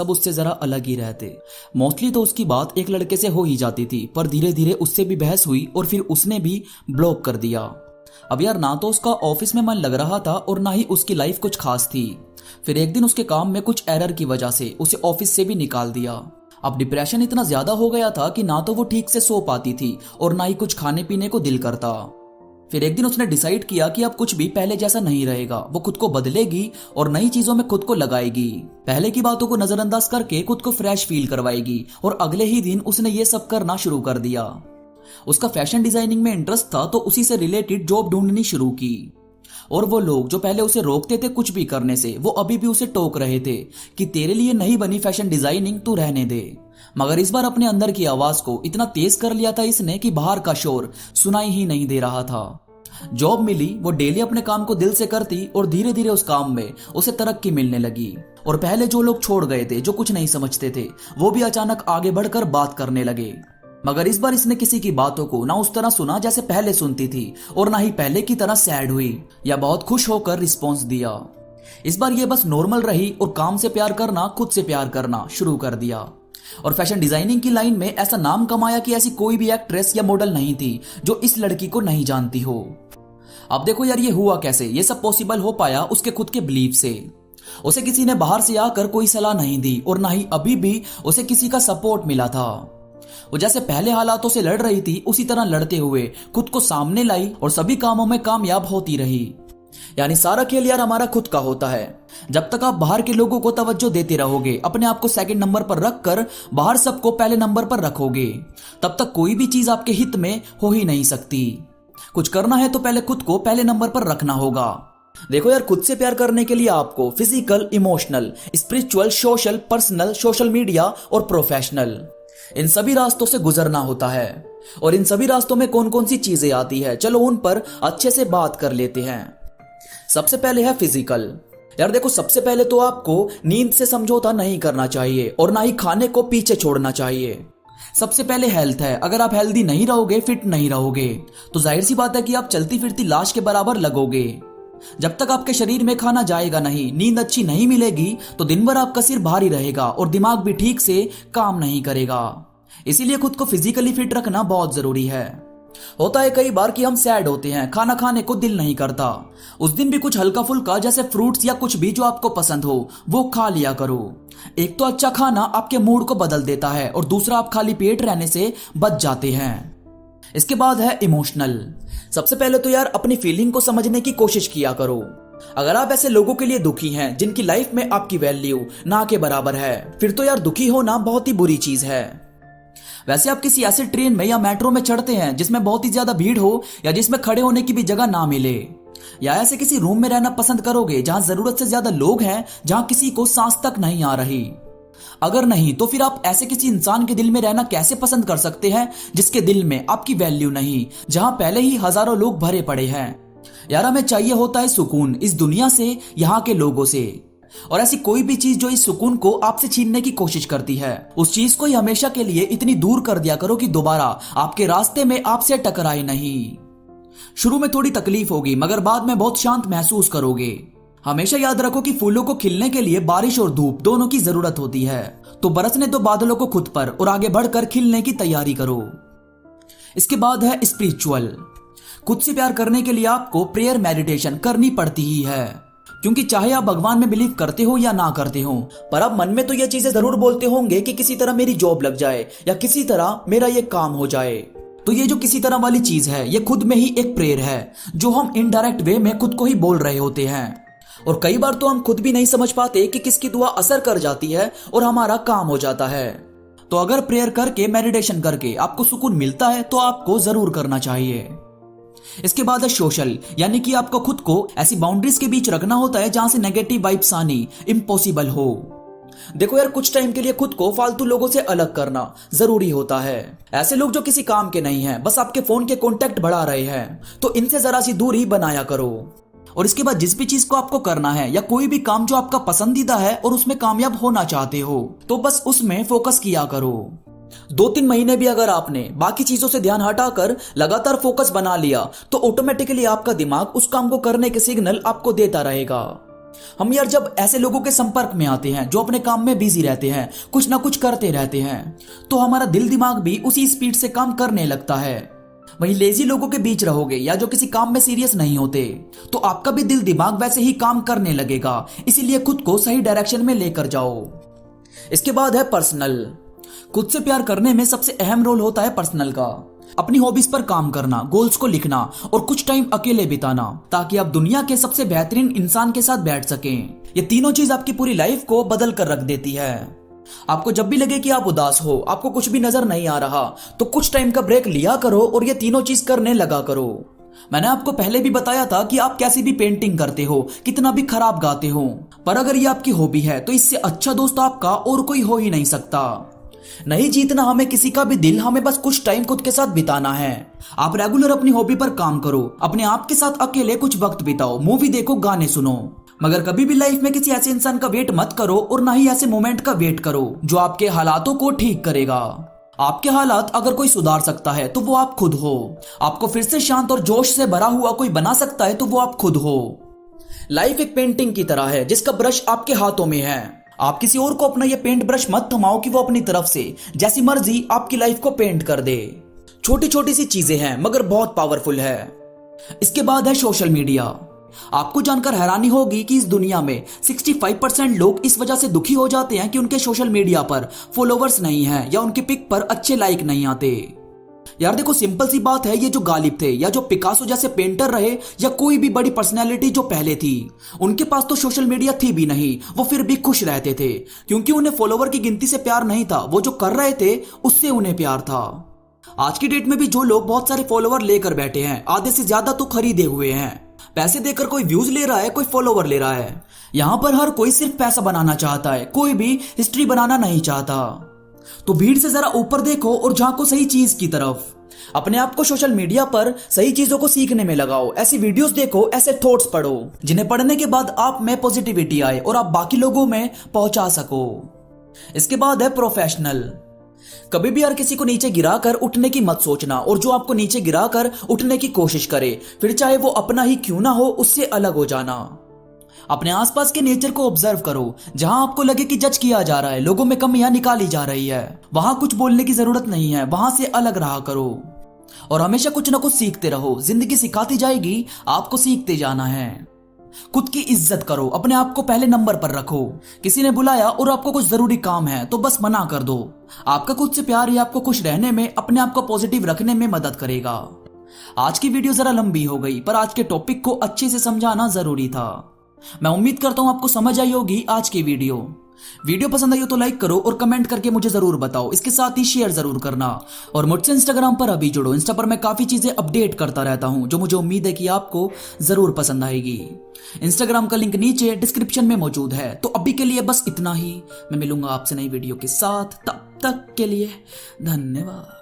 सब उससे जरा अलग ही रहते। मोस्टली तो उसकी बात एक लड़के से हो ही जाती थी, पर धीरे धीरे उससे भी बहस हुई और फिर उसने भी ब्लॉक कर दिया। अब यार ना तो उसका ऑफिस में मन लग रहा था और ना ही उसकी लाइफ कुछ खास थी। फिर एक दिन उसके काम में कुछ एरर की वजह से उसे ऑफिस से भी निकाल दिया। अब डिप्रेशन इतना ज्यादा हो गया था कि ना तो वो ठीक से सो पाती थी और ना ही कुछ खाने पीने को दिल करता। फिर एक दिन उसने डिसाइड किया कि अब कुछ भी पहले जैसा नहीं रहेगा, वो खुद को बदलेगी और नई चीजों में खुद को लगाएगी। पहले की बातों को नजरअंदाज करके खुद को फ्रेश फील करवाएगी और अगले ही दिन उसने ये सब करना शुरू कर दिया। उसका फैशन डिजाइनिंग में इंटरेस्ट था तो उसी से रिलेटेड जॉब ढूंढनी शुरू की। और वो लोग जो पहले उसे रोकते थे कुछ भी करने से, वो अभी भी उसे टोक रहे थे कि तेरे लिए नहीं बनी फैशन डिजाइनिंग, तू रहने दे। मगर इस बार अपने अंदर की आवाज को इतना तेज कर लिया था इसने कि बाहर का शोर सुनाई ही नहीं दे रहा था। जॉब मिली, वो डेली अपने काम को दिल से करती और धीरे धीरे उस काम में उसे तरक्की मिलने लगी। और पहले जो लोग छोड़ गए थे, जो कुछ नहीं समझते थे, वो भी अचानक आगे बढ़कर बात करने लगे। मगर इस बार इसने किसी की बातों को ना उस तरह सुना जैसे पहले सुनती थी और ना ही पहले की तरह सैड हुई या बहुत खुश होकर रिस्पॉन्स दिया। इस बार ये बस नॉर्मल रही और काम से प्यार करना, खुद से प्यार करना शुरू कर दिया। और फैशन डिजाइनिंग की लाइन में ऐसा नाम कमाया कि ऐसी कोई भी एक्ट्रेस या मॉडल नहीं थी जो इस लड़की को नहीं जानती हो। अब देखो यार, ये हुआ कैसे? ये सब पॉसिबल हो पाया उसके खुद के बिलीफ से। उसे किसी ने बाहर से आकर कोई सलाह नहीं दी और ना ही अभी भी उसे किसी का सपोर्ट मिला था। वो जैसे पहले हालातों से लड़ रही थी उसी तरह लड़ते हुए खुद को सामने लाई और सभी कामों में कामयाब होती रही। यानी सारा खेल यार हमारा खुद का होता है। जब तक आप बाहर के लोगों को तवज्जो देते रहोगे, अपने आप को सेकंड नंबर पर रखकर बाहर सबको पहले नंबर पर रखोगे, तब तक कोई भी चीज आपके हित में हो ही नहीं सकती। कुछ करना है तो पहले खुद को पहले नंबर पर रखना होगा। देखो यार, खुद से प्यार करने के लिए आपको physical, emotional, spiritual, social, personal, social media और प्रोफेशनल, इन सभी रास्तों से गुजरना होता है। और इन सभी रास्तों में कौन कौन सी चीजें आती है, चलो उन पर अच्छे से बात कर लेते हैं। सबसे पहले है फिजिकल। यार देखो, सबसे पहले तो आपको नींद से समझौता नहीं करना चाहिए और ना ही खाने को पीछे छोड़ना चाहिए। सबसे पहले हेल्थ है। अगर आप हेल्दी नहीं रहोगे, फिट नहीं रहोगे, तो जाहिर सी बात है कि आप चलती फिरती लाश के बराबर लगोगे। जब तक आपके शरीर में खाना जाएगा नहीं, नींद अच्छी नहीं मिलेगी, तो दिन भर आपका सिर भारी रहेगा और दिमाग भी ठीक से काम नहीं करेगा। इसीलिए खुद को फिजिकली फिट रखना बहुत जरूरी है। होता है कई बार कि हम सैड होते हैं, खाना खाने को दिल नहीं करता, उस दिन भी कुछ हल्का फुल्का जैसे फ्रूट्स या कुछ भी जो आपको पसंद हो वो खा लिया करो। एक तो अच्छा खाना आपके मूड को बदल देता है और दूसरा आप खाली पेट रहने से बच जाते हैं। इसके बाद है इमोशनल। सबसे पहले तो यार अपनी फीलिंग को समझने की कोशिश किया करो। अगर आप ऐसे लोगों के लिए दुखी हैं जिनकी लाइफ में आपकी वैल्यू ना के बराबर है, फिर तो यार दुखी होना बहुत ही बुरी चीज है। वैसे आप किसी ऐसे ट्रेन में या मेट्रो में चढ़ते हैं जिसमें बहुत ही ज्यादा भीड़ हो या जिसमें खड़े होने की भी जगह ना मिले, या ऐसे किसी रूम में रहना पसंद करोगे जहां जरूरत से ज्यादा लोग हैं, जहां किसी को सांस तक नहीं आ रही? अगर नहीं, तो फिर आप ऐसे किसी इंसान के दिल में रहना कैसे पसंद कर सकते हैं जिसके दिल में आपकी वैल्यू नहीं, जहां पहले ही हजारों लोग भरे पड़े हैं? यार हमें चाहिए होता है सुकून, इस दुनिया से, यहाँ के लोगों से। और ऐसी कोई भी चीज जो इस सुकून को आपसे छीनने की कोशिश करती है, उस चीज को ही हमेशा के लिए इतनी दूर कर दिया करो कि दोबारा आपके रास्ते में आपसे टकराए नहीं। शुरू में थोड़ी तकलीफ होगी मगर बाद में बहुत शांत महसूस करोगे। हमेशा याद रखो कि फूलों को खिलने के लिए बारिश और धूप दोनों की जरूरत होती है, तो बरसने दो बादलों को खुद पर और आगे बढ़कर खिलने की तैयारी करो। इसके बाद है स्पिरिचुअल। खुद से प्यार करने के लिए आपको प्रेयर, मेडिटेशन करनी पड़ती ही है, क्योंकि चाहे आप भगवान में बिलीव करते हो या ना करते हो, पर आप मन में तो ये चीजें जरूर बोलते होंगे कि किसी तरह मेरी जॉब लग जाए या किसी तरह मेरा ये काम हो जाए। तो ये जो किसी तरह वाली चीज है, ये खुद में ही एक प्रेयर है जो हम इनडायरेक्ट वे में खुद को ही बोल रहे होते हैं। और कई बार तो हम खुद भी नहीं समझ पाते कि किसकी दुआ असर कर जाती है और हमारा काम हो जाता है। तो अगर प्रेयर करके, मेडिटेशन करके आपको सुकून मिलता है तो आपको जरूर करना चाहिए। इसके बाद है सोशल, यानी कि आपको खुद को ऐसी बाउंड्रीज के बीच रखना होता है जहां से नेगेटिव वाइब्स आनी इम्पॉसिबल हो। देखो यार, कुछ टाइम के लिए खुद को फालतू लोगों से अलग करना जरूरी होता है। ऐसे लोग जो किसी काम के नहीं हैं, बस आपके फोन के कॉन्टेक्ट बढ़ा रहे हैं, तो इनसे जरा सी दूरी बनाया करो। और इसके बाद जिस भी चीज को आपको करना है या कोई भी काम जो आपका पसंदीदा है और उसमें कामयाब होना चाहते हो, तो बस उसमें फोकस किया करो। 2-3 महीने भी अगर आपने बाकी चीजों से ध्यान हटाकर लगातार फोकस बना लिया, तो ऑटोमेटिकली आपका दिमाग उस काम को करने के सिग्नल आपको देता रहेगा। हम यार जब ऐसे लोगों के संपर्क में आते हैं जो अपने काम में बिजी रहते हैं, कुछ ना कुछ करते रहते हैं, तो हमारा दिल दिमाग भी उसी स्पीड से काम करने लगता है। वहीं लेजी लोगों के बीच रहोगे या जो किसी काम में सीरियस नहीं होते, तो आपका भी दिल दिमाग वैसे ही काम करने लगेगा। इसीलिए खुद को सही डायरेक्शन में लेकर जाओ। इसके बाद है पर्सनल। खुद से प्यार करने में सबसे अहम रोल होता है पर्सनल का। अपनी हॉबीज पर काम करना, गोल्स को लिखना और कुछ टाइम अकेले बिताना, ताकि आप दुनिया के सबसे बेहतरीन इंसान के साथ बैठ सकें। ये तीनों चीज आपकी पूरी लाइफ को बदल कर रख देती है। आपको जब भी लगे कि आप उदास हो, आपको कुछ भी नजर नहीं आ रहा, तो कुछ टाइम का ब्रेक लिया करो और ये तीनों चीज करने लगा करो। मैंने आपको पहले भी बताया था कि आप कैसी भी पेंटिंग करते हो, कितना भी खराब गाते हो, पर अगर ये आपकी हॉबी है तो इससे अच्छा दोस्त आपका और कोई हो ही नहीं सकता। नहीं जीतना हमें किसी का भी दिल, हमें बस कुछ टाइम खुद के साथ बिताना है। आप रेगुलर अपनी हॉबी पर काम करो, अपने आप के साथ अकेले कुछ वक्त बिताओ, मूवी देखो, गाने सुनो, मगर कभी भी लाइफ में किसी ऐसे इंसान का वेट मत करो और ना ही ऐसे मोमेंट का वेट करो जो आपके हालातों को ठीक करेगा। आपके हालात अगर कोई सुधार सकता है तो वो आप खुद हो। आपको फिर से शांत और जोश से भरा हुआ कोई बना सकता है तो वो आप खुद हो। लाइफ एक पेंटिंग की तरह है जिसका ब्रश आपके हाथों में है। आप किसी और को अपना ये पेंट ब्रश मत थमाओ कि वो अपनी तरफ से जैसी मर्जी आपकी लाइफ को पेंट कर दे। छोटी छोटी सी चीजें हैं मगर बहुत पावरफुल है। इसके बाद है सोशल मीडिया। आपको जानकर हैरानी होगी कि इस दुनिया में 65% लोग इस वजह से दुखी हो जाते हैं कि उनके सोशल मीडिया पर फॉलोवर्स नहीं है या उनके पिक पर अच्छे लाइक नहीं आते। यार देखो, सिंपल सी बात है, ये जो गालिब थे या जो पिकासो जैसे पेंटर रहे या कोई भी बड़ी पर्सनैलिटी जो पहले थी, उनके पास तो सोशल मीडिया थी भी नहीं, वो फिर भी खुश रहते थे क्योंकि उन्हें फॉलोवर की गिनती से प्यार नहीं था, वो जो कर रहे थे उससे उन्हें प्यार था। आज की डेट में भी जो लोग बहुत सारे फॉलोवर लेकर बैठे हैं, आधे से ज्यादा तो खरीदे हुए हैं। पैसे देकर कोई व्यूज ले रहा है, कोई फॉलोवर ले रहा है। यहां पर हर कोई सिर्फ पैसा बनाना चाहता है, कोई भी हिस्ट्री बनाना नहीं चाहता। तो भीड़ से जरा ऊपर देखो और झांको सही चीज की तरफ। अपने आप को सोशल मीडिया पर सही चीजों को सीखने में लगाओ। ऐसी वीडियोस देखो, ऐसे थॉट्स पढ़ो जिन्हें पढ़ने के बाद आप में पॉजिटिविटी आए और आप बाकी लोगों में पहुंचा सको। इसके बाद है प्रोफेशनल। कभी भी यार किसी को नीचे गिराकर उठने की मत सोचना, और जो आपको नीचे गिराकर उठने की कोशिश करे, फिर चाहे वो अपना ही क्यों ना हो, उससे अलग हो जाना। अपने आसपास के नेचर को ऑब्जर्व करो। जहां आपको लगे कि जज किया जा रहा है, लोगों में कमियां निकाली जा रही है, वहां कुछ बोलने की जरूरत नहीं है, वहां से अलग रहा करो और हमेशा कुछ ना कुछ सीखते रहो। जिंदगी सिखाती जाएगी, आपको सीखते जाना है। खुद की इज्जत करो, अपने आप को पहले नंबर पर रखो। किसी ने बुलाया और आपको कुछ जरूरी काम है तो बस मना कर दो। आपका खुद से प्यार ही आपको खुश रहने में, अपने आप को पॉजिटिव रखने में मदद करेगा। आज की वीडियो जरा लंबी हो गई, पर आज के टॉपिक को अच्छे से समझाना जरूरी था। मैं उम्मीद करता हूं आपको समझ आई होगी आज की वीडियो पसंद आई हो तो लाइक करो और कमेंट करके मुझे जरूर बताओ। इसके साथ ही शेयर जरूर करना और मुझसे इंस्टाग्राम पर अभी जुड़ो। इंस्टा पर मैं काफी चीजें अपडेट करता रहता हूं जो मुझे उम्मीद है कि आपको जरूर पसंद आएगी। इंस्टाग्राम का लिंक नीचे डिस्क्रिप्शन में मौजूद है। तो अभी के लिए बस इतना ही। मैं मिलूंगा आपसे नई वीडियो के साथ, तब तक के लिए धन्यवाद।